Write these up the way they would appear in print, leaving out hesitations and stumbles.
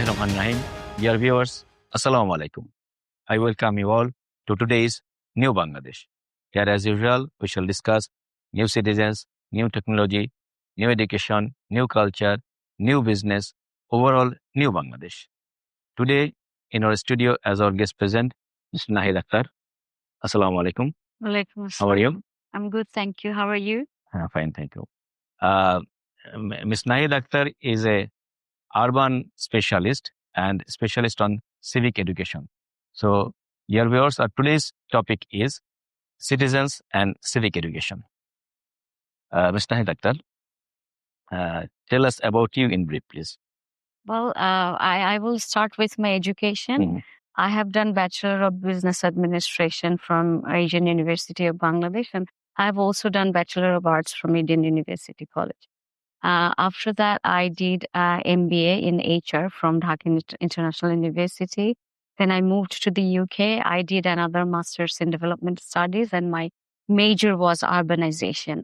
Bismillahirrahmanirrahim. Dear viewers, Assalamu alaikum. I welcome you all to today's New Bangladesh. Here, as usual, we shall discuss new citizens, new technology, new education, new culture, new business, overall new Bangladesh. Today, in our studio, as our guest present, Mr. Nahid Aktar. Assalamu alaikum. Walaikum How are you? assalam. I'm good, thank you. How are you? Fine, thank you. Ms. Nahid Akhtar is a urban specialist and specialist on civic education. So, dear viewers, our today's topic is citizens and civic education. Ms. Nahid Akhtar, tell us about you in brief, please. Well, I will start with my education. I have done Bachelor of Business Administration from Asian University of Bangladesh, and I've also done Bachelor of Arts from Indian University College. After that, I did MBA in HR from Dhaka International University. Then I moved to the UK. I did another Master's in Development Studies, and my major was urbanization.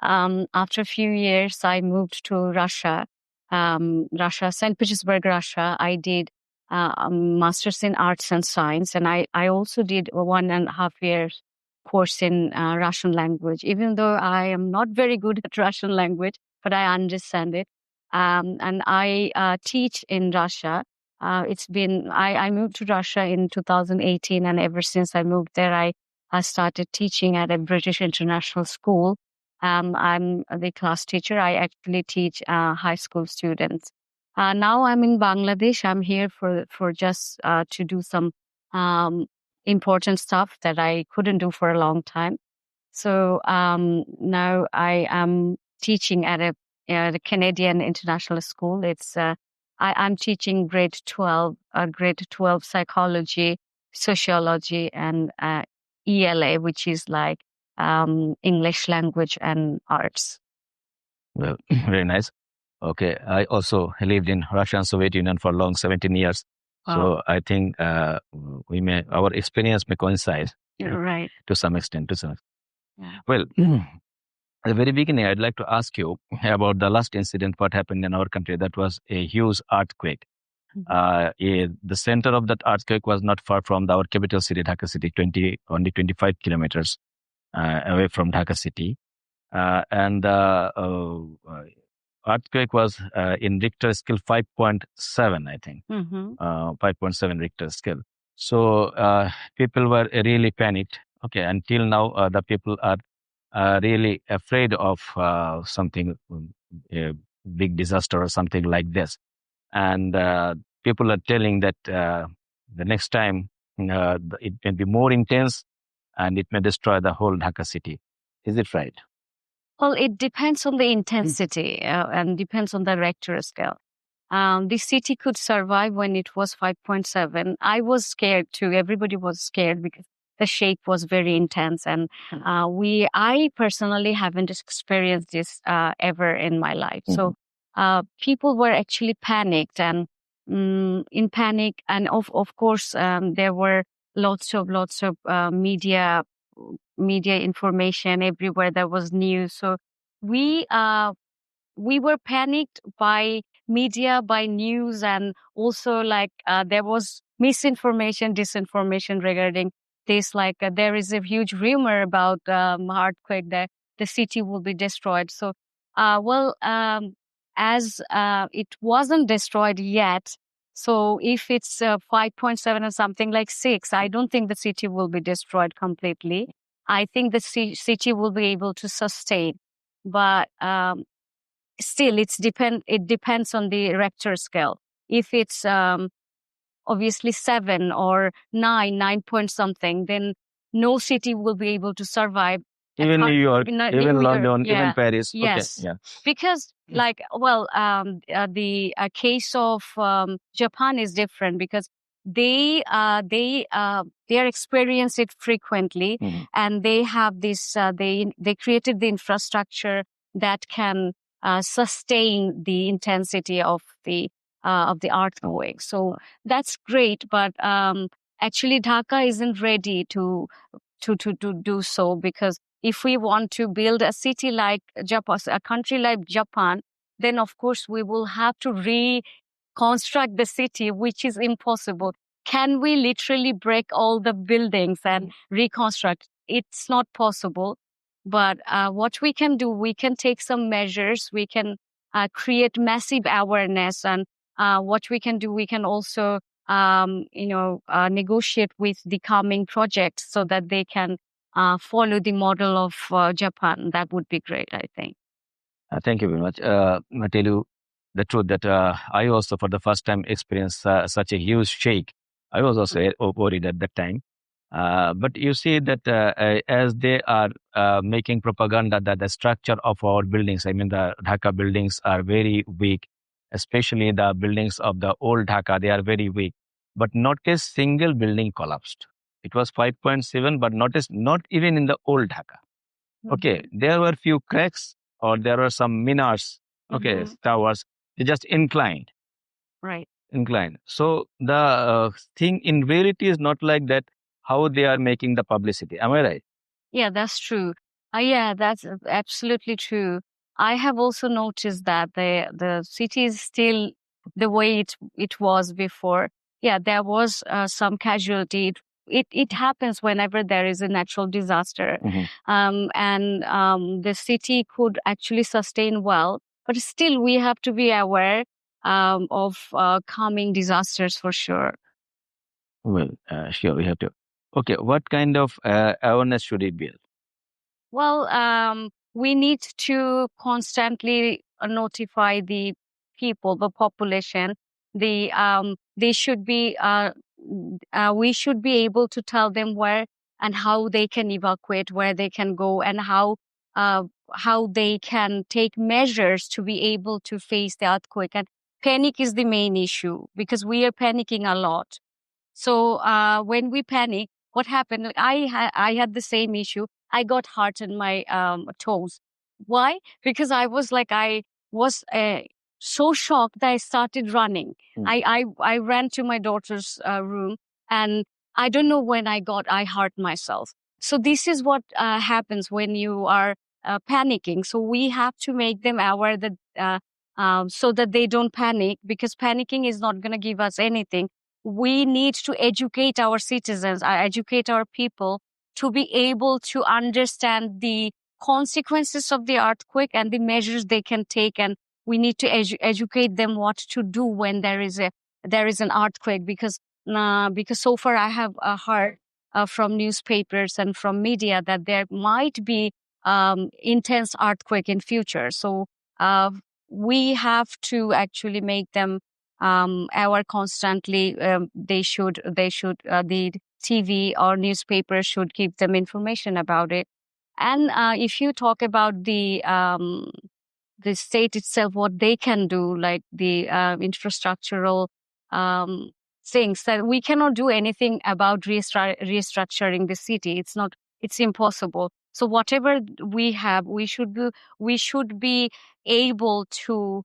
After a few years, I moved to Russia, St. Petersburg, Russia. I did a Master's in Arts and Science, and I also did a 1.5 years course in Russian language, even though I am not very good at Russian language, but I understand it. And I teach in Russia. I moved to Russia in 2018, and ever since I moved there, I started teaching at a British international school. I'm the class teacher. I actually teach high school students. Now I'm in Bangladesh. I'm here for just to do some important stuff that I couldn't do for a long time. So now I am teaching at the Canadian International School. I'm teaching grade 12 psychology, sociology, and ELA, which is like English language and arts. Well, very nice. Okay, I also lived in Russia and Soviet Union for long 17 years. Wow. So I think our experience may coincide. Right. To some extent. Yeah. Well, at the very beginning, I'd like to ask you about the last incident, what happened in our country. That was a huge earthquake. The center of that earthquake was not far from our capital city, Dhaka city, only 25 kilometers away from Dhaka city. And earthquake was in Richter scale 5.7, I think. 5.7 Richter scale. So people were really panicked. Okay, until now, the people are really afraid of something, a big disaster or something like this. And people are telling that the next time it may be more intense and it may destroy the whole Dhaka city. Is it right? Well, it depends on the intensity and depends on the Richter scale. The city could survive when it was 5.7. I was scared too. Everybody was scared because the shape was very intense. And I personally haven't experienced this ever in my life. So people were actually panicked and in panic. And of course, there were lots of media information everywhere. There was news. So we were panicked by media, by news, and also like there was misinformation, disinformation regarding this. Like there is a huge rumor about earthquake that the city will be destroyed. So, as it wasn't destroyed yet, so if it's 5.7 or something like 6, I don't think the city will be destroyed completely. I think the city will be able to sustain, but still, it depends on the Richter scale. If it's obviously 7 or 9 point something, then no city will be able to survive. Even New York, even London, even Paris. Yes, okay. Yeah. Because the case of Japan is different because they experience it frequently, and they have this. They created the infrastructure that can sustain the intensity of the earthquake. So that's great, but actually Dhaka isn't ready to do so, because if we want to build a city like Japan, a country like Japan, then of course we will have to construct the city, which is impossible. Can we literally break all the buildings and reconstruct? It's not possible. But what we can do, we can take some measures. We can create massive awareness. And what we can do, we can also, negotiate with the coming projects so that they can follow the model of Japan. That would be great, I think. Thank you very much. I tell you the truth that I also, for the first time, experienced such a huge shake. I was also worried at that time. But you see that as they are making propaganda that the structure of our buildings, I mean the Dhaka buildings are very weak, especially the buildings of the old Dhaka, they are very weak. But not a single building collapsed. It was 5.7, but notice not even in the old Dhaka. Okay, there were few cracks or there were some minars, okay, towers, they just inclined. Right. Inclined. So the thing in reality is not like that, how they are making the publicity. Am I right? Yeah, that's true. Yeah, that's absolutely true. I have also noticed that the city is still the way it was before. Yeah, there was some casualty. It happens whenever there is a natural disaster, and the city could actually sustain well. But still, we have to be aware of coming disasters for sure. Well, sure, we have to. Okay, what kind of awareness should it build? Well, we need to constantly notify the people, the population. They should be. We should be able to tell them where and how they can evacuate, where they can go, and how they can take measures to be able to face the earthquake. And panic is the main issue because we are panicking a lot. So when we panic, what happened? Like, I had the same issue. I got hurt in my toes. Why? Because I was so shocked that I started running. I ran to my daughter's room, and I don't know when I hurt myself. So this is what happens when you are panicking. So we have to make them aware that so that they don't panic, because panicking is not going to give us anything. We need to educate our citizens, educate our people to be able to understand the consequences of the earthquake and the measures they can take. And we need to educate them what to do when there is an earthquake, because so far I have heard from newspapers and from media that there might be intense earthquake in future. So we have to actually make them aware constantly. The TV or newspaper should give them information about it. And if you talk about the state itself, what they can do, like the infrastructural things, that we cannot do anything about restructuring the city. It's impossible. So whatever we have, we should be able to,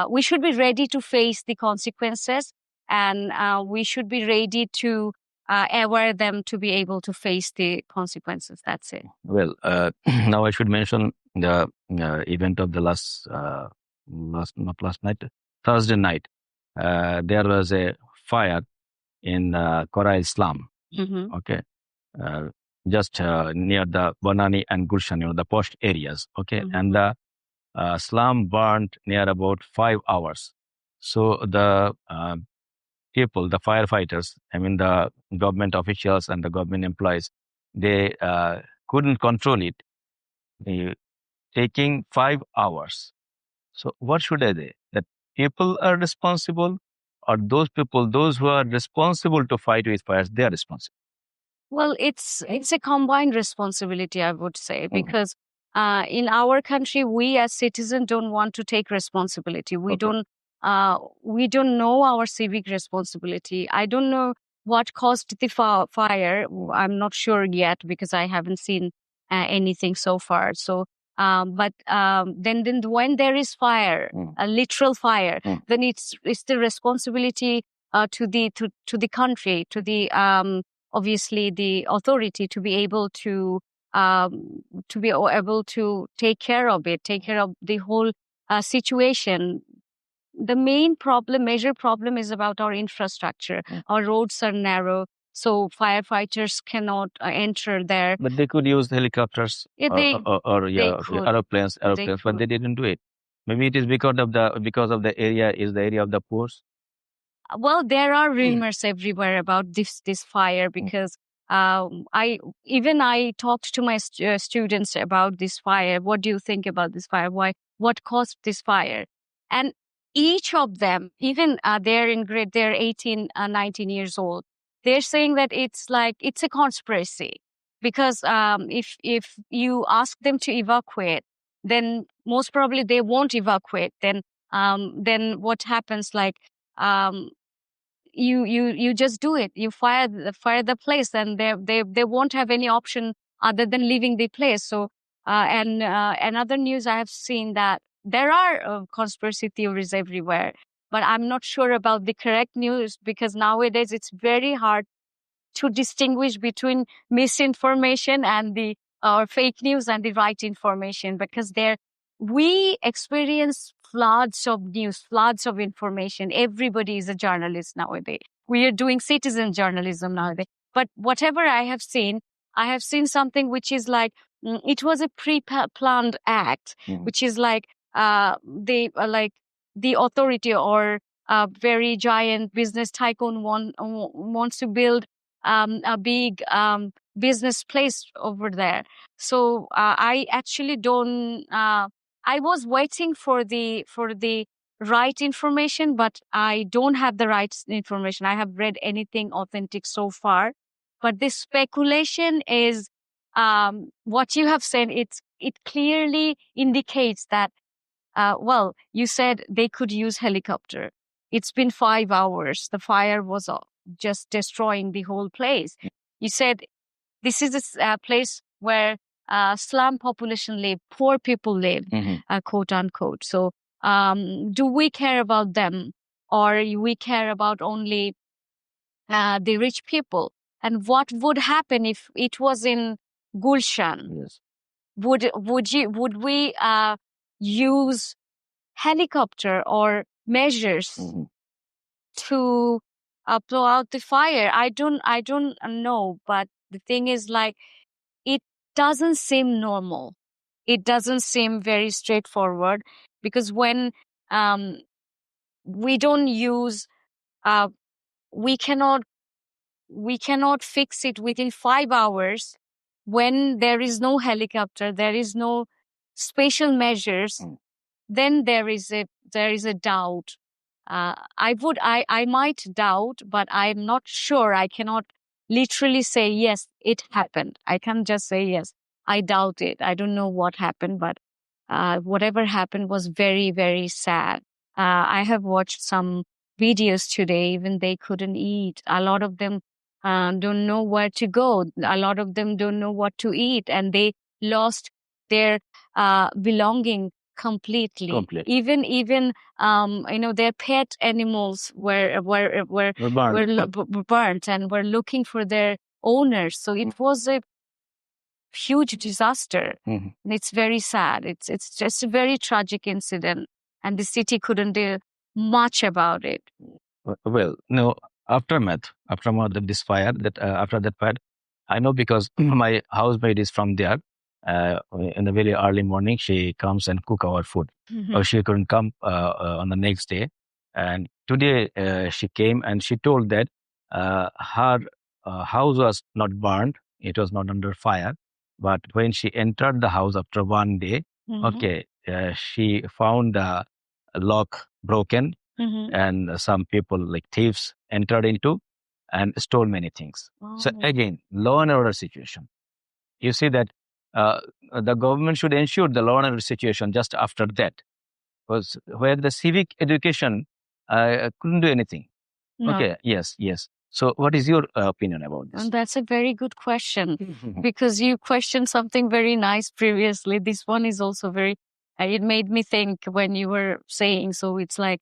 we should be ready to face the consequences, and we should be ready to aware them to be able to face the consequences. That's it. Well, now I should mention the event of the not last night, Thursday night. There was a fire in Kora Islam. Okay. Just near the Banani and Gulshan, the posh areas. Okay. And the slum burned near about 5 hours. So the people, the firefighters, I mean the government officials and the government employees, they couldn't control it, taking 5 hours. So what should I say? That people are responsible, or those who are responsible to fight with fires, they are responsible? Well, it's a combined responsibility, I would say, because in our country, we as citizens don't want to take responsibility. We don't know our civic responsibility. I don't know what caused the fire. I'm not sure yet because I haven't seen anything so far. So, but then when there is fire, a literal fire, then it's the responsibility to the country, to the obviously the authority, to be able to take care of it, take care of the whole situation. the major problem is about our infrastructure. Our roads are narrow, so firefighters cannot enter there. But they could use helicopters aeroplanes, but they didn't do it. Maybe it is because of the area is the area of the poor. Well, there are rumors everywhere about this fire, because I talked to my students about this fire. What do you think about this fire? What caused this fire? And each of them, even they're 18, 19 years old, they're saying that it's a conspiracy, because if you ask them to evacuate, then most probably they won't evacuate. Then what happens? Um, you just do it. You fire the place, and they won't have any option other than leaving the place. So and another news I have seen that there are conspiracy theories everywhere, but I'm not sure about the correct news, because nowadays it's very hard to distinguish between misinformation and the fake news and the right information, because we experience floods of news, floods of information. Everybody is a journalist nowadays. We are doing citizen journalism nowadays. But whatever I have seen something which is it was a pre-planned act, which is the authority or a very giant business tycoon wants to build a big business place over there. So I actually don't. I was waiting for the right information, but I don't have the right information. I have read anything authentic so far, but this speculation is what you have said. It clearly indicates that. Well, you said they could use helicopter. It's been 5 hours. The fire was just destroying the whole place. You said this is a place where slum population live, poor people live, quote unquote. So do we care about them, or we care about only the rich people? And what would happen if it was in Gulshan? Yes. Would we use helicopter or measures to blow out the fire? I don't know, but the thing is, it doesn't seem normal. It doesn't seem very straightforward, because when we don't use, we cannot fix it within 5 hours. When there is no helicopter, there is no special measures, then there is a doubt. I might doubt, but I'm not sure. I cannot literally say, yes, it happened. I can't just say, yes, I doubt it. I don't know what happened, but whatever happened was very, very sad. I have watched some videos today. Even they couldn't eat. A lot of them don't know where to go. A lot of them don't know what to eat, and they lost their belonging completely. Even their pet animals were burnt and were looking for their owners. So it was a huge disaster. And it's very sad. It's just a very tragic incident, and the city couldn't do much about it. Well, no, aftermath of this fire, after that fire, I know, because my housemaid is from there. In the very early morning, she comes and cook our food. She couldn't come on the next day, and today she came and she told that her house was not burned; it was not under fire. But when she entered the house after one day, she found the lock broken, and some people like thieves entered into and stole many things. So again, law and order situation. You see that the government should ensure the law and order situation just after that, because where the civic education couldn't do anything. No. Okay, yes. So what is your opinion about this? And that's a very good question, because you questioned something very nice previously. This one is also very, it made me think when you were saying, so it's like,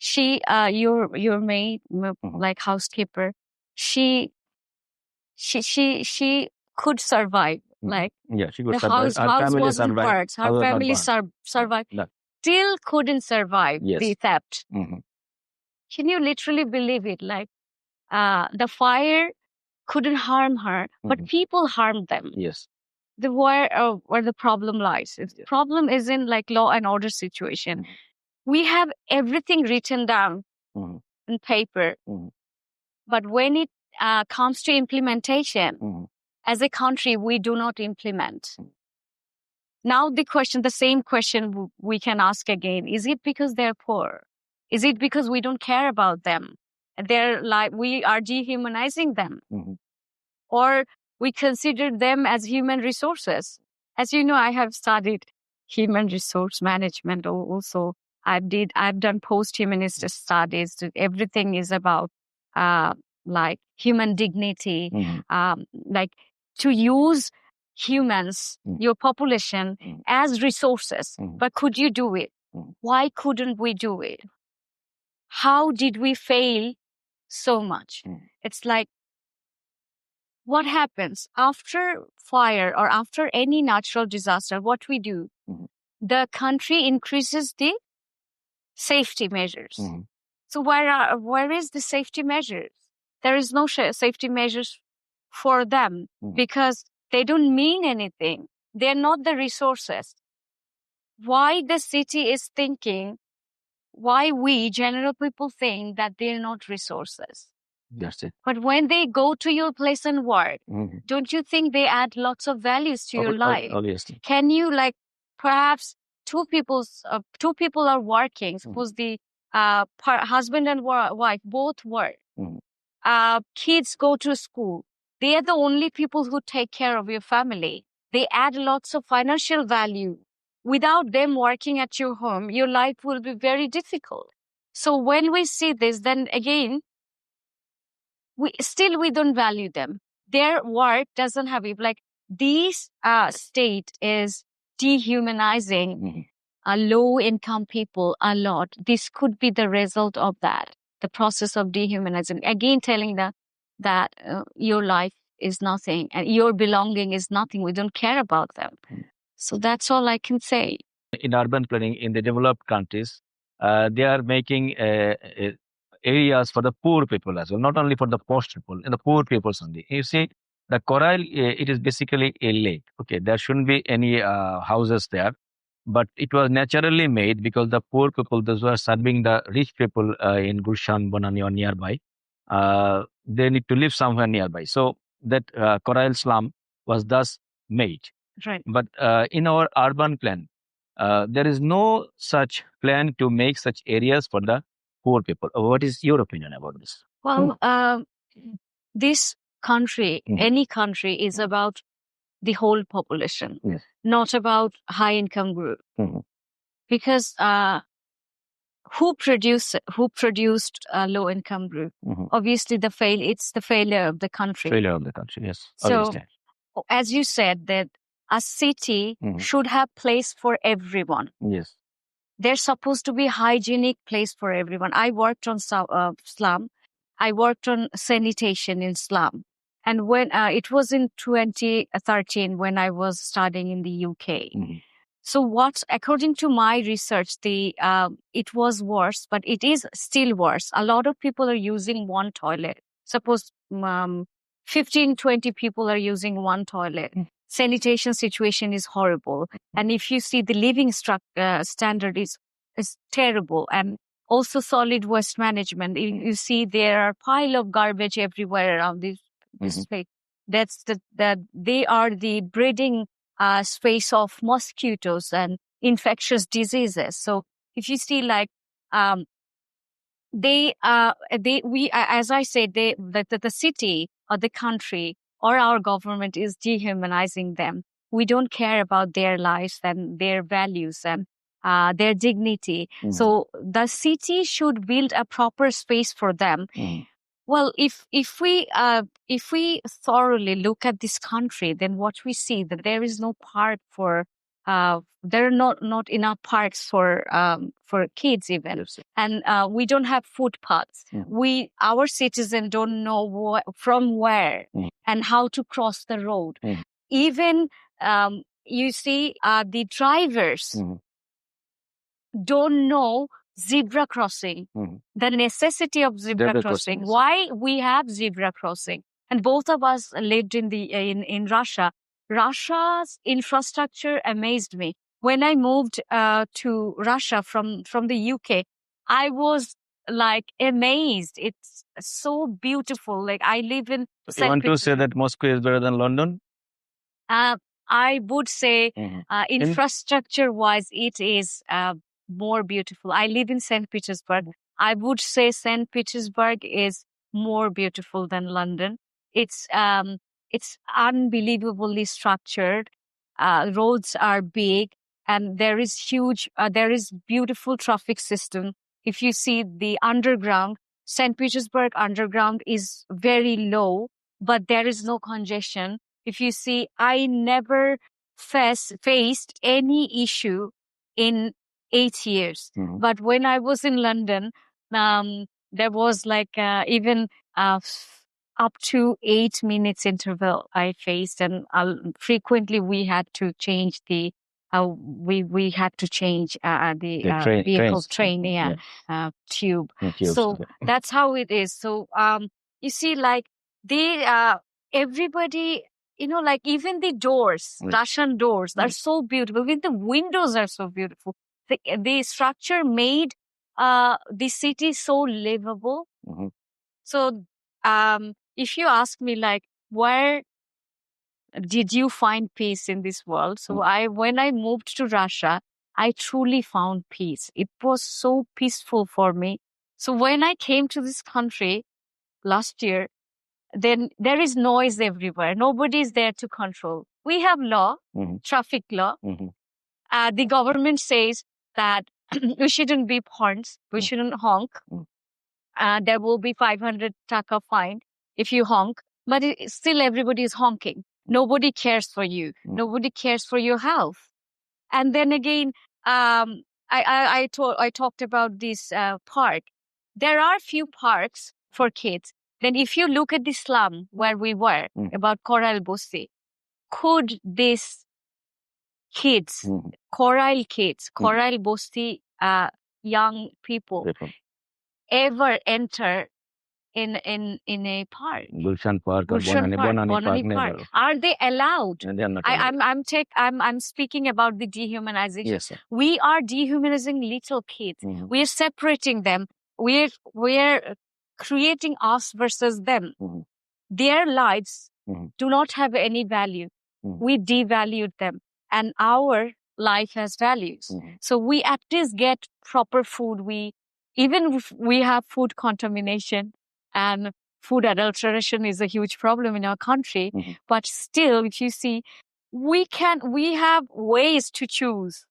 your maid, like housekeeper, she could survive. Like, yeah, she could the survive. house wasn't burnt. Her family survived. No. still couldn't survive the theft. Can you literally believe it? Like, the fire couldn't harm her, but people harmed them. Yes. Where the problem lies. The problem isn't like law and order situation. We have everything written down in paper, but when it comes to implementation, as a country, we do not implement. Now the same question we can ask again: is it because they're poor? Is it because we don't care about them? We are dehumanizing them, or we consider them as human resources? As you know, I have studied human resource management also. I've done post-humanist studies. Everything is about like human dignity, like to use humans, your population, as resources. But could you do it? Why couldn't we do it? How did we fail so much? It's like, what happens after fire or after any natural disaster? What we do? The country increases the safety measures. So where is the safety measures? There is no safety measures for them because they don't mean anything. They're not the resources. Why the city is thinking, why we general people think that they're not resources? That's it. But when they go to your place and work, don't you think they add lots of values to your life? Obviously. Can you, like, perhaps two people are working, suppose the husband and wife both work, kids go to school, they are the only people who take care of your family. They add lots of financial value. Without them working at your home, your life will be very difficult. So when we see this, then again, we don't value them. Their work doesn't have it. Like, this state is dehumanizing low-income people a lot. This could be the result of that, the process of dehumanizing. Again, telling that your life is nothing and your belonging is nothing. We don't care about them. So that's all I can say. In urban planning in the developed countries, they are making areas for the poor people as well, not only for the posh people, and the poor people only. You see, the coral, it is basically a lake. Okay, there shouldn't be any houses there, but it was naturally made because the poor people, those who are serving the rich people in Gulshan, Bonani or nearby, they need to live somewhere nearby. So that coral slum was thus made. Right. But in our urban plan, there is no such plan to make such areas for the poor people. What is your opinion about this? Well, this country, any country, is about the whole population, not about high income group. Because who produced low income group? Obviously, it's the failure of the country. Failure of the country, yes. So, obviously. As you said, that a city should have place for everyone. Yes. There's supposed to be a hygienic place for everyone. I worked on slum. I worked on sanitation in slum. And when it was in 2013 when I was studying in the UK. So according to my research, it was worse, but it is still worse. A lot of people are using one toilet. Suppose 15, 20 people are using one toilet. Sanitation situation is horrible. And if you see, the living standard is terrible. And also solid waste management. You see, there are pile of garbage everywhere around this place. They are the breeding space of mosquitoes and infectious diseases. So if you see, like, as I said, the city or the country or our government is dehumanizing them. We don't care about their lives and their values and their dignity. So the city should build a proper space for them. Well, if we thoroughly look at this country, then what we see that there is no park for there are not enough parks for kids even, and we don't have footpaths. Our citizens don't know from where and how to cross the road. Even you see the drivers. don't know zebra crossing, the necessity of zebra crossing, why we have zebra crossing. And both of us lived in Russia. Russia's infrastructure amazed me. When I moved to Russia from the UK, I was like amazed. It's so beautiful. Like I live in You want to say that Moscow is better than London? I would say infrastructure-wise, it is more beautiful. I live in St. Petersburg. I would say St. Petersburg is more beautiful than London. It's unbelievably structured. Roads are big, and there is beautiful traffic system. If you see the underground, St. Petersburg underground is very low, but there is no congestion. If you see, I never faced any issue in 8 years. But when I was in London, there was like even up to 8 minutes interval I faced, and frequently we had to change the vehicle train tube. So that's how it is. So you see, like everybody, like even the doors, Russian doors are so beautiful. Even the windows are so beautiful. The structure made the city so livable. So if you ask me, like, where did you find peace in this world? So when I moved to Russia, I truly found peace. It was so peaceful for me. So when I came to this country last year, then there is noise everywhere. Nobody is there to control. We have law, traffic law. The government says that we shouldn't beep horns. We shouldn't honk. There will be 500 taka fine if you honk. But still everybody is honking. Nobody cares for you. Nobody cares for your health. And then again, I talked about this park. There are few parks for kids. Then if you look at the slum where we were, about Coral Bosti, could these kids, Coral Bosti young people ever enter in a park? Gulshan Park or Bonani Park. Are they allowed? They are not allowed. I'm speaking about the dehumanization. Yes, sir. We are dehumanizing little kids. We are separating them. We're creating us versus them. Their lives do not have any value. We devalued them, and our life has values. So we at least get proper food. Even if we have food contamination, and food adulteration is a huge problem in our country. But still, if you see, we have ways to choose,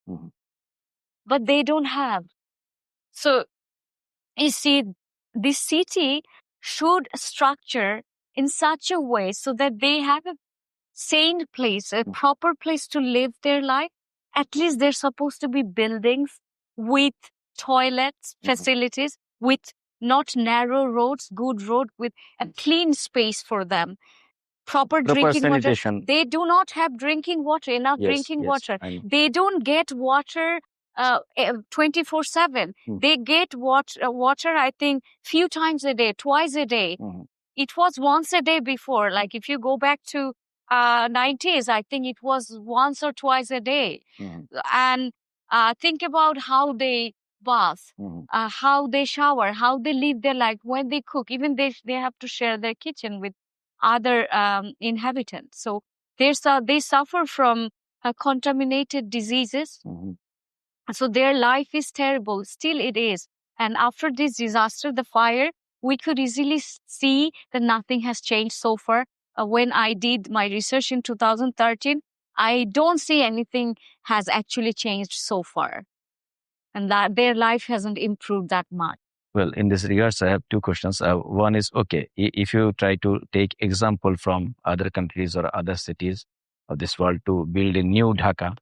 but they don't have. So you see, this city should structure in such a way so that they have a sane place, a proper place to live their life. At least they're supposed to be buildings with toilets, facilities, with not narrow roads, good road, with a clean space for them. Proper drinking sanitation. Water. They do not have drinking water, enough drinking water. They don't get water 24/7. They get water, I think, few times a day, twice a day. It was once a day before. Like if you go back to 90s, I think it was once or twice a day. And think about how they bath, how they shower, how they live their life, when they cook. Even they have to share their kitchen with other inhabitants. So they suffer from contaminated diseases. So their life is terrible. Still it is. And after this disaster, the fire, we could easily see that nothing has changed so far. When I did my research in 2013, I don't see anything has actually changed so far. And that their life hasn't improved that much. Well, in this regards, I have two questions. One is, okay, if you try to take example from other countries or other cities of this world to build a new Dhaka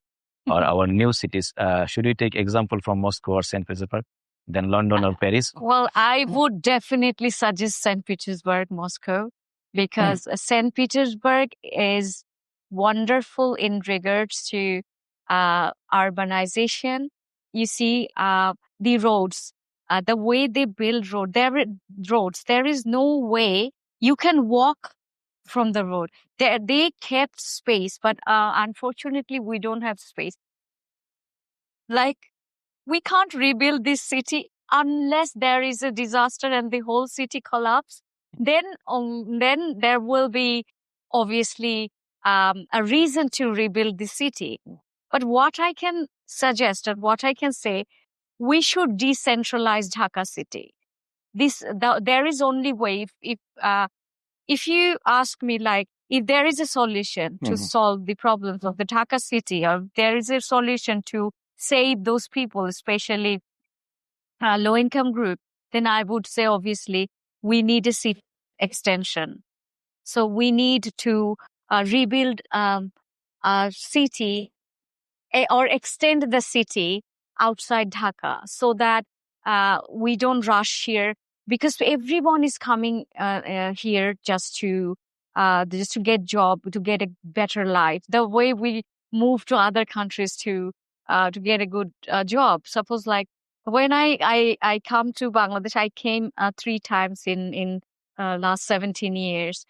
or our new cities, should we take example from Moscow or St. Petersburg, then London or Paris? Well, I would definitely suggest St. Petersburg, Moscow, because St. Petersburg is wonderful in regards to urbanization. you see the roads, the way they build roads, there is no way you can walk from the road. They kept space, but unfortunately, we don't have space. Like, we can't rebuild this city unless there is a disaster and the whole city collapse. Then there will be obviously a reason to rebuild the city. But what I can suggest and what I can say, we should decentralize Dhaka city. There is only way if you ask me, like, if there is a solution to solve the problems of the Dhaka city, or there is a solution to save those people, especially low-income group, then I would say, obviously, we need a city extension. So we need to rebuild a city or extend the city outside Dhaka so that we don't rush here, because everyone is coming here just to get job, to get a better life. The way we move to other countries to get a good job. Suppose, like, when I come to Bangladesh, I came 3 times in last 17 years.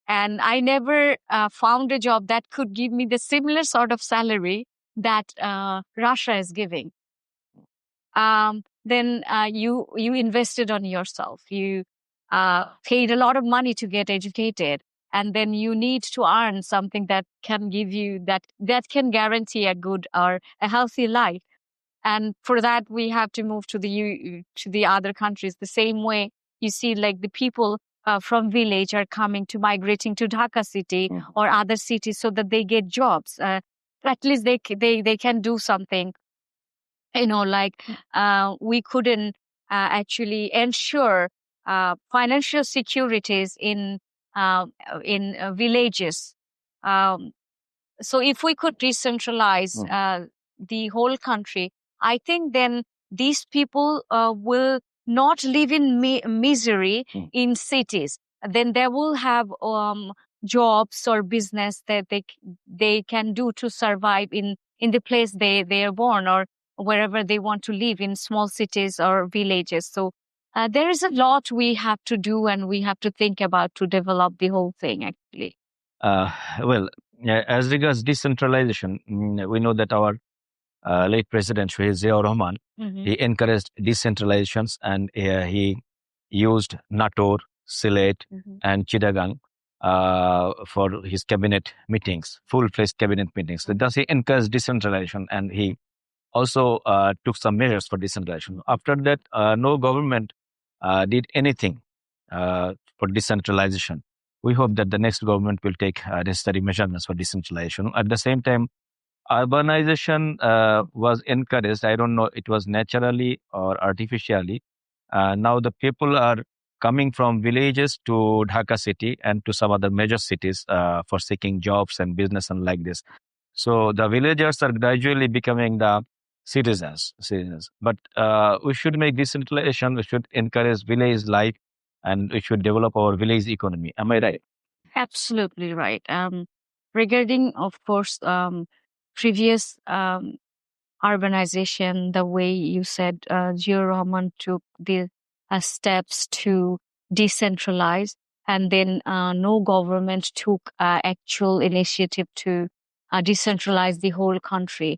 And I never found a job that could give me the similar sort of salary that Russia is giving. Then you invested on yourself. You paid a lot of money to get educated, and then you need to earn something that can give you that can guarantee a good or a healthy life. And for that, we have to move to the other countries. The same way, you see, like, the people from village are migrating to Dhaka city or other cities so that they get jobs. At least they can do something. Like, we couldn't actually ensure financial securities in villages. So if we could decentralize the whole country, I think then these people will not live in misery in cities. Then they will have jobs or business that they can do to survive in the place they are born, or wherever they want to live, in small cities or villages. So there is a lot we have to do and we have to think about to develop the whole thing, actually. Well, as regards decentralization, we know that our late president, Ziaur Rahman, he encouraged decentralizations, and he used Nator, Sylhet, and Chittagong for his cabinet meetings, full-fledged cabinet meetings. So thus, he encouraged decentralization, and he also took some measures for decentralization. After that, no government did anything for decentralization. We hope that the next government will take necessary measurements for decentralization. At the same time, urbanization was encouraged. I don't know, it was naturally or artificially. Now the people are coming from villages to Dhaka city and to some other major cities for seeking jobs and business and like this. So the villagers are gradually becoming the citizens. But we should make decentralization. We should encourage village life, and we should develop our village economy. Am I right? Absolutely right. Regarding, of course, previous urbanization, the way you said, Ziaur Rahman took the steps to decentralize, and then no government took actual initiative to decentralize the whole country.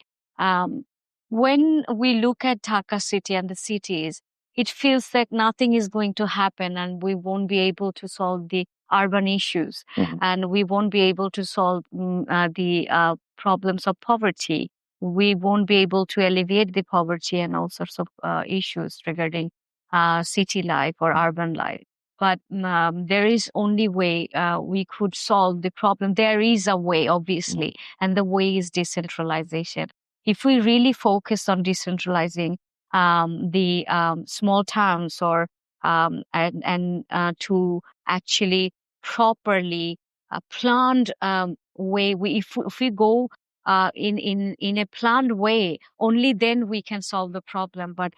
When we look at Dhaka city and the cities, it feels like nothing is going to happen, and we won't be able to solve the urban issues, and we won't be able to solve the problems of poverty. We won't be able to alleviate the poverty and all sorts of issues regarding city life or urban life. But there is only way we could solve the problem. There is a way, obviously, and the way is decentralization. If we really focus on decentralizing the small towns, or and to actually properly planned way, if we go in a planned way, only then we can solve the problem. But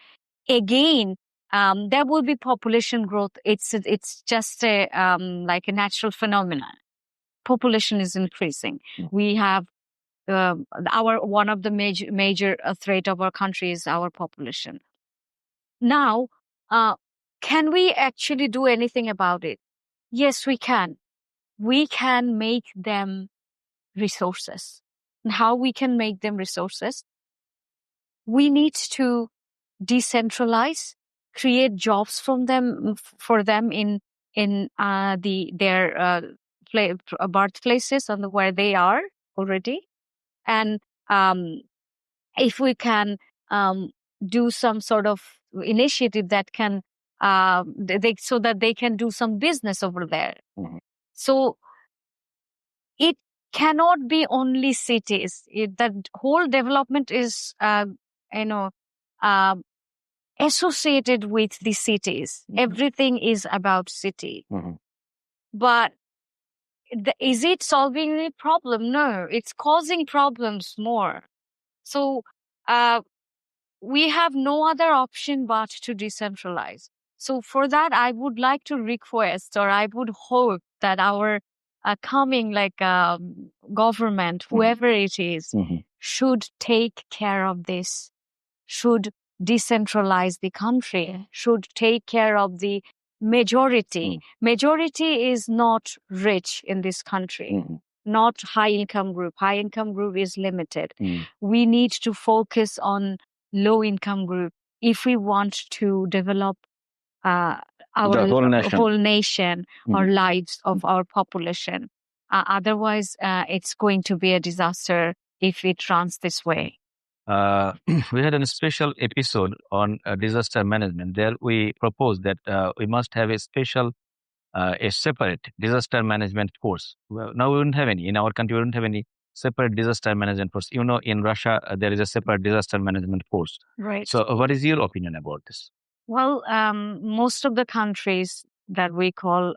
again, there will be population growth. It's just a like a natural phenomenon. Population is increasing. We have one of the major threat of our country is our population. Now, can we actually do anything about it? Yes, we can. We can make them resources. And how we can make them resources? We need to decentralize, create jobs for them in their birthplaces and where they are already. And if we can do some sort of initiative that can so that they can do some business over there. Mm-hmm. So it cannot be only cities. The whole development is associated with the cities. Mm-hmm. Everything is about city. Mm-hmm. But is it solving the problem? No, it's causing problems more. So we have no other option but to decentralize. So for that, I would like to request, or I would hope that our coming government, whoever it is, mm-hmm. should take care of this, should decentralize the country, should take care of the majority. Mm-hmm. Majority is not rich in this country. Mm-hmm. Not high income group. High income group is limited. Mm. We need to focus on low income group if we want to develop our whole nation or lives of our population. Otherwise, it's going to be a disaster if it runs this way. We had a special episode on disaster management. There we proposed that we must have a separate disaster management course. Well, now we don't have any. In our country, we don't have any separate disaster management course. In Russia, there is a separate disaster management course. Right. So what is your opinion about this? Well, most of the countries that we call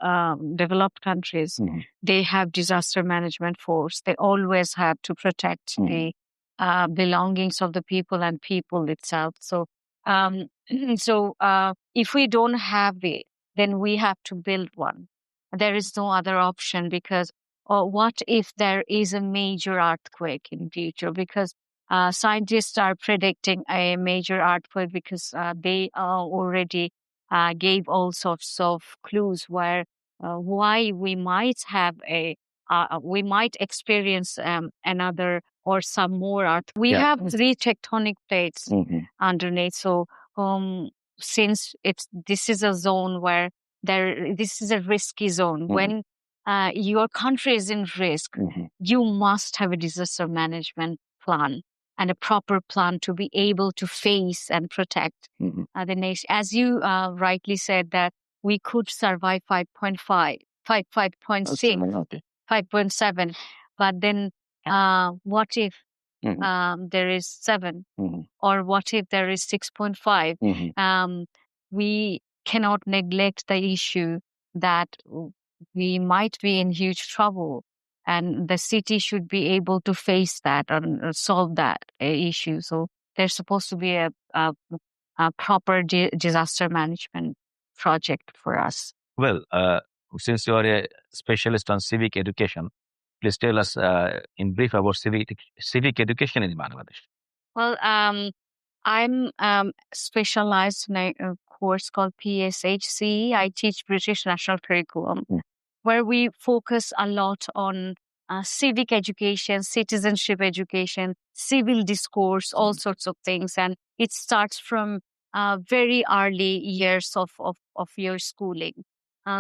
developed countries, mm-hmm. they have disaster management force. They always have to protect mm-hmm. the belongings of the people and people itself. So, if we don't have it, then we have to build one. There is no other option, because what if there is a major earthquake in future? Because scientists are predicting a major earthquake, because they already gave all sorts of clues why we might have we might experience another or some more earth. We have 3 tectonic plates mm-hmm. underneath. So since this is a zone where this is a risky zone. Mm-hmm. When your country is in risk, mm-hmm. you must have a disaster management plan and a proper plan to be able to face and protect mm-hmm. The nation. As you rightly said, that we could survive 5.5, 5.6, 5.7, but then what if mm-hmm. There is 7, mm-hmm. or what if there is 6.5? Mm-hmm. We cannot neglect the issue that we might be in huge trouble, and the city should be able to face that and solve that issue. So there's supposed to be a proper disaster management project for us. Well, since you are a specialist on civic education, please tell us in brief about civic education in Bangladesh. Well, I'm specialized in a course called PSHC. I teach British National Curriculum, where we focus a lot on civic education, citizenship education, civil discourse, all sorts of things. And it starts from very early years of your schooling.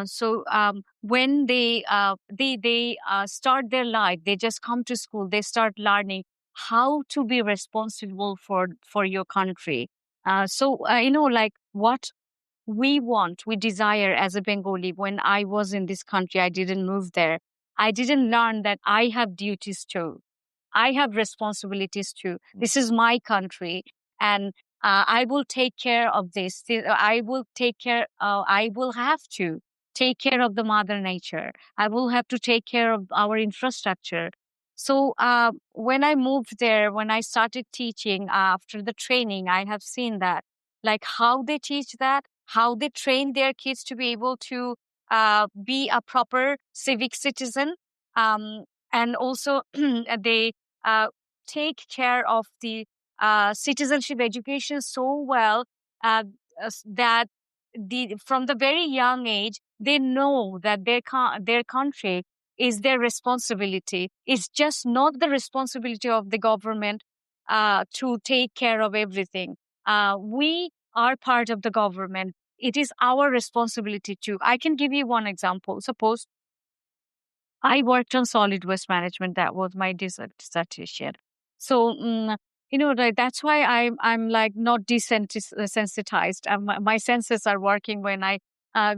So when they start their life, they just come to school, they start learning how to be responsible for your country. Like what we desire as a Bengali. When I was in this country, I didn't move there. I didn't learn that I have duties too. I have responsibilities too. This is my country, and I will take care of this. I will have to take care of the mother nature. I will have to take care of our infrastructure. So when I moved there, when I started teaching after the training, I have seen that, like how they teach that, how they train their kids to be able to be a proper civic citizen. And also they take care of the citizenship education so well that from the very young age they know that their country is their responsibility. It's just not the responsibility of the government to take care of everything. We are part of the government. It is our responsibility too. I can give you one example. Suppose I worked on solid waste management. That was my dissertation. So, that's why I'm like not desensitized. My senses are working when I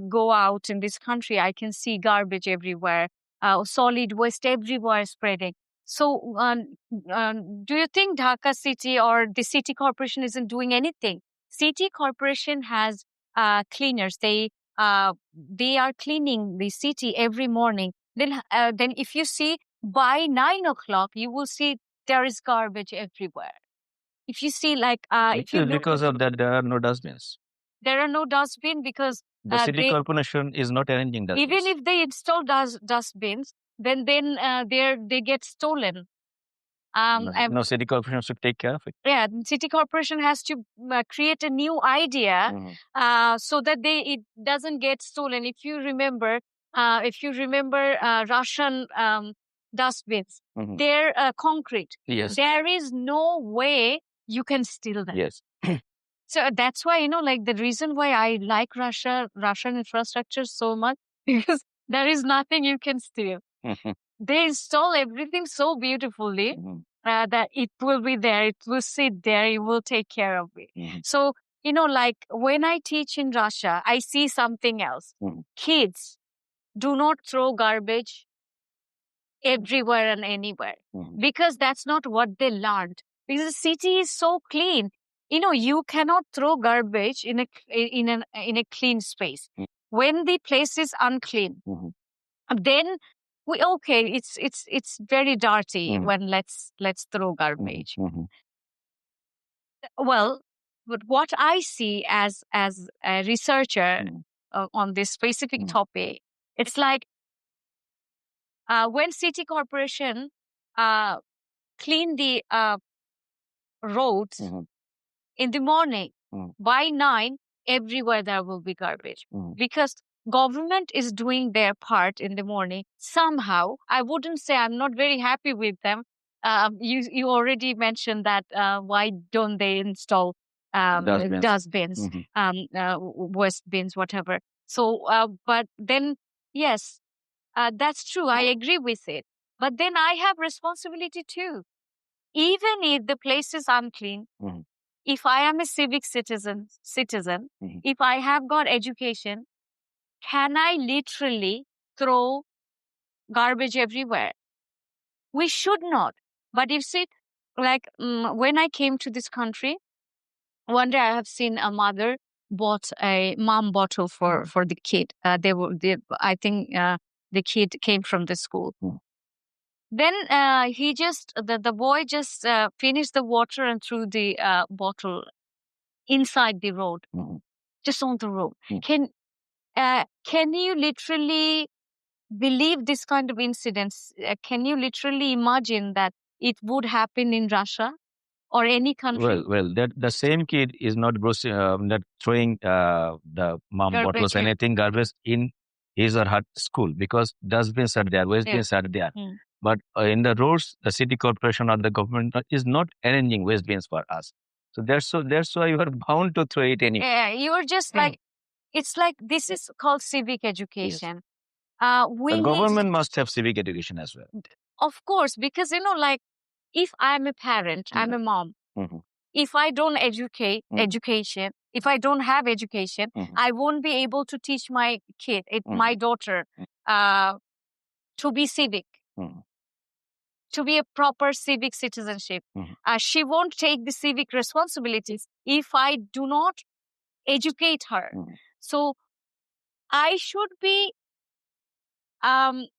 go out in this country. I can see garbage everywhere, solid waste everywhere spreading. So, do you think Dhaka city or the city corporation isn't doing anything? City corporation has cleaners. They are cleaning the city every morning. Then if you see by 9 o'clock, you will see there is garbage everywhere. If you see if you look because of that, there are no dustbins. There are no dustbin because the city corporation is not arranging dustbins. Even if they install dustbins, then they get stolen. No, city corporation should take care of it. Yeah, city corporation has to create a new idea so that it doesn't get stolen. If you remember, Russian dustbins, they're concrete. Yes. There is no way you can steal them. Yes. So that's why, the reason why I like Russian infrastructure so much, because there is nothing you can steal. They install everything so beautifully that it will be there, it will sit there, it will take care of it. So, when I teach in Russia, I see something else. Kids do not throw garbage everywhere and anywhere because that's not what they learned. Because the city is so clean. You cannot throw garbage in a clean space. When the place is unclean, then it's very dirty when let's throw garbage. Well, but what I see as a researcher on this specific topic, it's like when city corporation clean the roads in the morning, by 9, everywhere there will be garbage because government is doing their part in the morning. Somehow, I wouldn't say I'm not very happy with them. You already mentioned that why don't they install dustbins, waste bins, whatever. So, but then, yes, that's true. I agree with it. But then I have responsibility too. Even if the place is unclean, if I am a civic citizen, if I have got education, can I literally throw garbage everywhere? We should not. But you see, when I came to this country, one day I have seen a mother bought a mom bottle for the kid. I think the kid came from the school. Then the boy just finished the water and threw the bottle inside the road, just on the road. Can you literally believe this kind of incidents? Can you literally imagine that it would happen in Russia or any country? Well, that the same kid is not not throwing the mom bottles or anything garbage in his or her school because dustbins are there, waste bins are there. But in the roads, the city corporation or the government is not arranging waste bins for us. So that's why you are bound to throw it anyway. Yeah, you are just it's like this is called civic education. Yes. The government must have civic education as well. Of course, because if I'm a parent, I'm a mom. If I don't education, if I don't have education, I won't be able to teach my kid, my daughter, to be civic, to be a proper civic citizenship. She won't take the civic responsibilities if I do not educate her. So I should be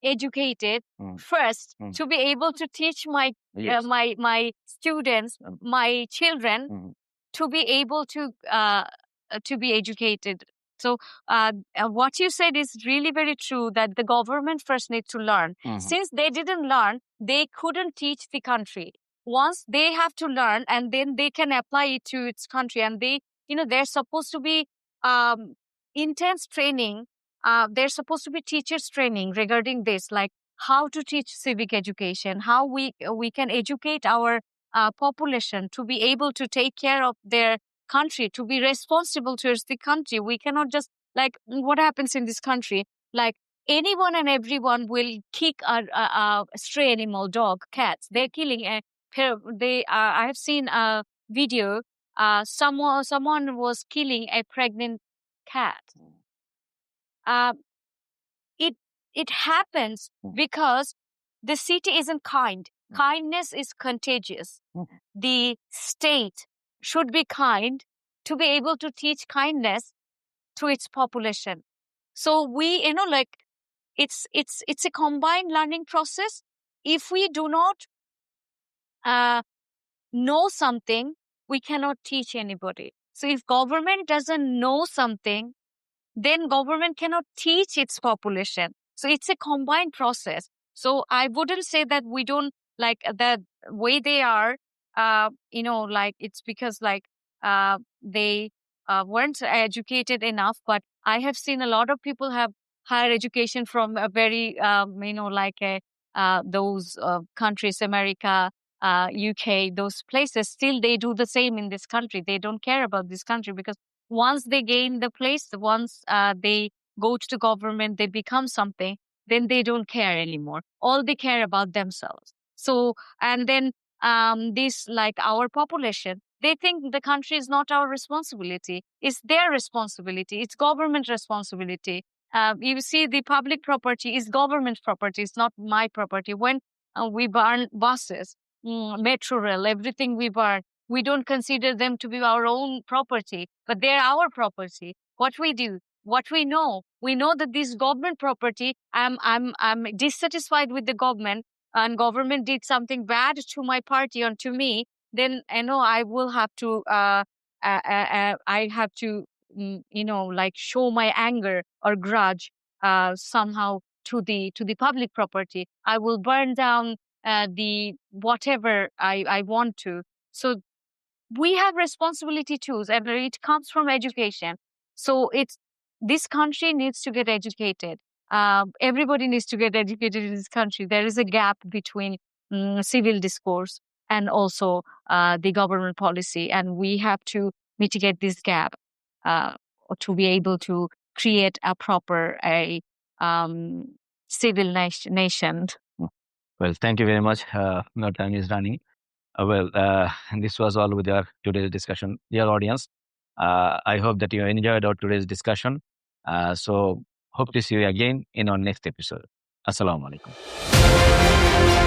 educated first to be able to teach my my students, my children, to be able to be educated. So what you said is really very true, that the government first need to learn. Since they didn't learn, they couldn't teach the country. Once they have to learn, and then they can apply it to its country, and they, there's supposed to be intense training. There's supposed to be teachers training regarding this, like how to teach civic education, how we can educate our population to be able to take care of their country, to be responsible towards the country. We cannot just, like, what happens in this country, like anyone and everyone will kick a stray animal, dog, cats. They're killing a I have seen a video. Someone was killing a pregnant cat. It it happens because the city isn't kind. Kindness is contagious. The state should be kind to be able to teach kindness to its population. So we, like, it's a combined learning process. If we do not know something, we cannot teach anybody. So if government doesn't know something, then government cannot teach its population. So it's a combined process. So I wouldn't say that we don't, like, the way they are, like, it's because, like, they weren't educated enough. But I have seen a lot of people have higher education from a very, those countries, America, UK, those places. Still, they do the same in this country. They don't care about this country, because once they gain the place, once they go to the government, they become something, then they don't care anymore. All they care about themselves. So, and then this, like, our population, they think the country is not our responsibility. It's their responsibility. It's government responsibility. You see, the public property is government property. It's not my property. When we burn buses, metro rail, everything we burn, we don't consider them to be our own property, but they're our property. What we do, what we know that this government property, I'm dissatisfied with the government, and government did something bad to my party or to me, then I will have to I have to like, show my anger or grudge somehow to the public property. I will burn down the whatever I want to. So we have responsibility too, and it comes from education. So this country needs to get educated. Everybody needs to get educated in this country. There is a gap between civil discourse and also the government policy, and we have to mitigate this gap to be able to create a proper civil nation. Well, thank you very much. Our time is running. This was all with our today's discussion. Dear audience, I hope that you enjoyed our today's discussion. So hope to see you again in our next episode. Assalamu alaikum.